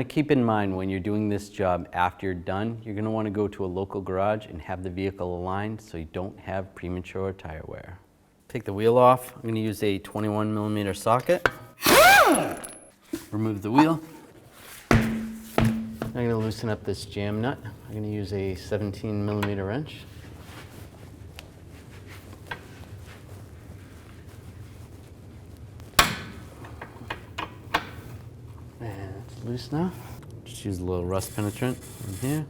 keep in mind when you're doing this job after you're done, you're going to want to go to a local garage and have the vehicle aligned so you don't have premature tire wear. Take the wheel off. I'm going to use a 21mm socket. Remove the wheel. I'm going to loosen up this jam nut. I'm going to use a 17mm wrench. And it's loose now. Just use a little rust penetrant in here.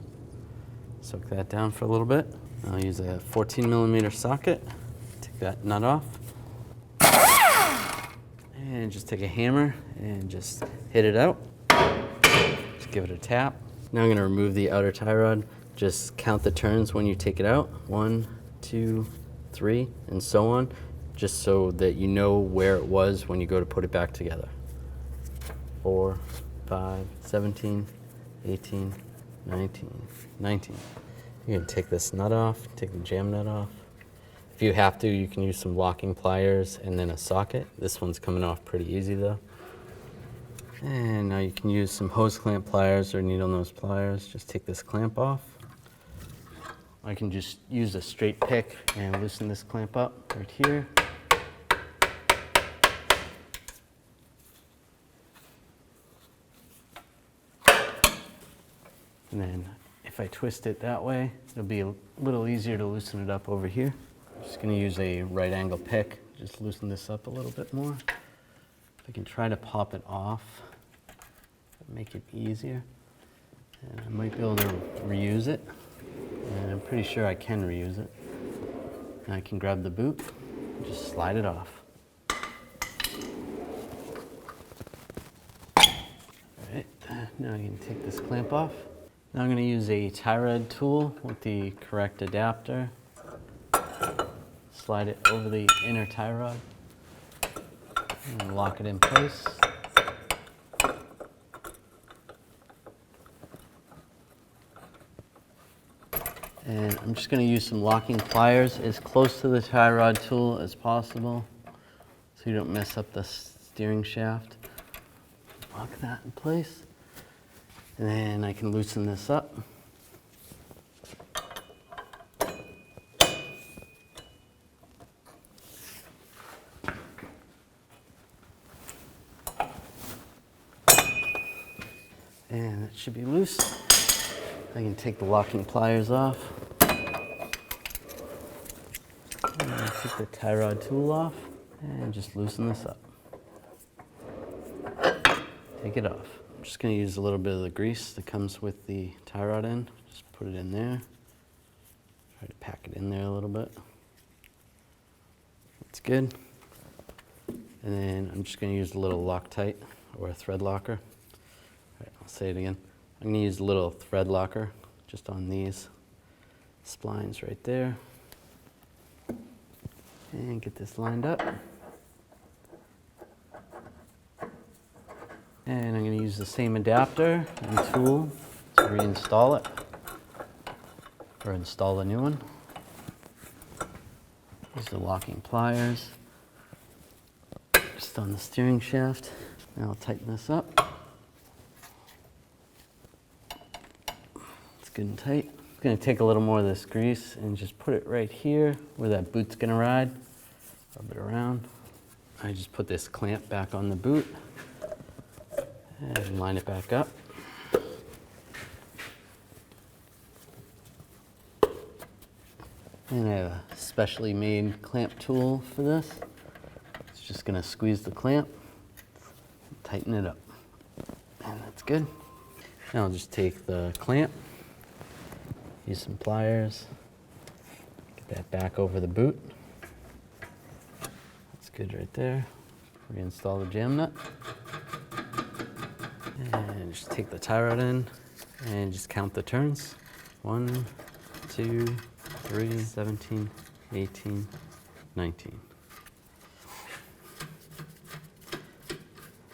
Soak that down for a little bit. I'll use a 14mm socket. Take that nut off. And just take a hammer and just hit it out. Just give it a tap. Now I'm going to remove the outer tie rod. Just count the turns when you take it out. 1, 2, 3, and so on. Just so that you know where it was when you go to put it back together. 4, 5, 17, 18, 19, 19. You can take this nut off, take the jam nut off. If you have to, you can use some locking pliers and then a socket. This one's coming off pretty easy though. And now you can use some hose clamp pliers or needle nose pliers. Just take this clamp off. I can just use a straight pick and loosen this clamp up right here. And then if I twist it that way, it'll be a little easier to loosen it up over here. I'm just going to use a right angle pick, just loosen this up a little bit more. If I can try to pop it off, make it easier. And I might be able to reuse it. And I'm pretty sure I can reuse it. And I can grab the boot and just slide it off. All right, now you can take this clamp off. Now I'm going to use a tie rod tool with the correct adapter. Slide it over the inner tie rod and lock it in place. And I'm just going to use some locking pliers as close to the tie rod tool as possible so you don't mess up the steering shaft. Lock that in place. And then I can loosen this up. And it should be loose. I can take the locking pliers off. And take the tie rod tool off and just loosen this up. Take it off. I'm just going to use a little bit of the grease that comes with the tie rod in. Just put it in there. Try to pack it in there a little bit. That's good. And then I'm just going to use a little Loctite or a thread locker. All right, I'll say it again. I'm going to use a little thread locker just on these splines right there. And get this lined up. And I'm going to use the same adapter and tool to reinstall it, or install a new one. Use the locking pliers just on the steering shaft. Now I'll tighten this up. It's good and tight. I'm going to take a little more of this grease and just put it right here where that boot's going to ride. Rub it around. I just put this clamp back on the boot. And line it back up. And I have a specially made clamp tool for this. It's just going to squeeze the clamp, tighten it up. And that's good. Now I'll just take the clamp, use some pliers, get that back over the boot. That's good right there. Reinstall the jam nut. And just take the tie rod in and just count the turns. 1, 2, 3, 17, 18, 19.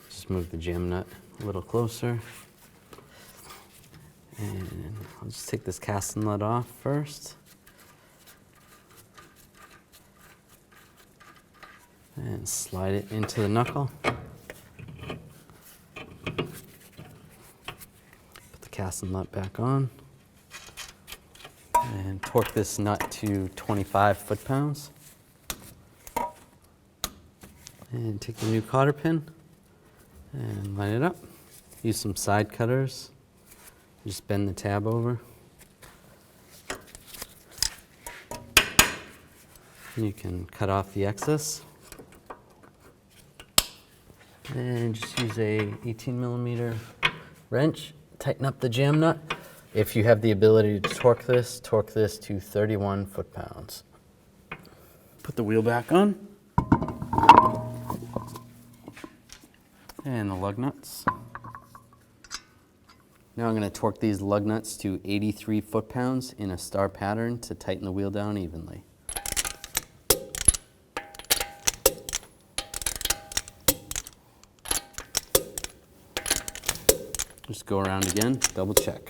Just move the jam nut a little closer. And I'll just take this casting nut off first. And slide it into the knuckle. castle nut back on. And torque this nut to 25 foot-pounds. And take the new cotter pin and line it up. Use some side cutters. Just bend the tab over. You can cut off the excess. And just use a 18mm wrench, tighten up the jamb nut. If you have the ability to torque this to 31 foot-pounds. Put the wheel back on. And the lug nuts. Now I'm going to torque these lug nuts to 83 foot-pounds in a star pattern to tighten the wheel down evenly. Just go around again, double check.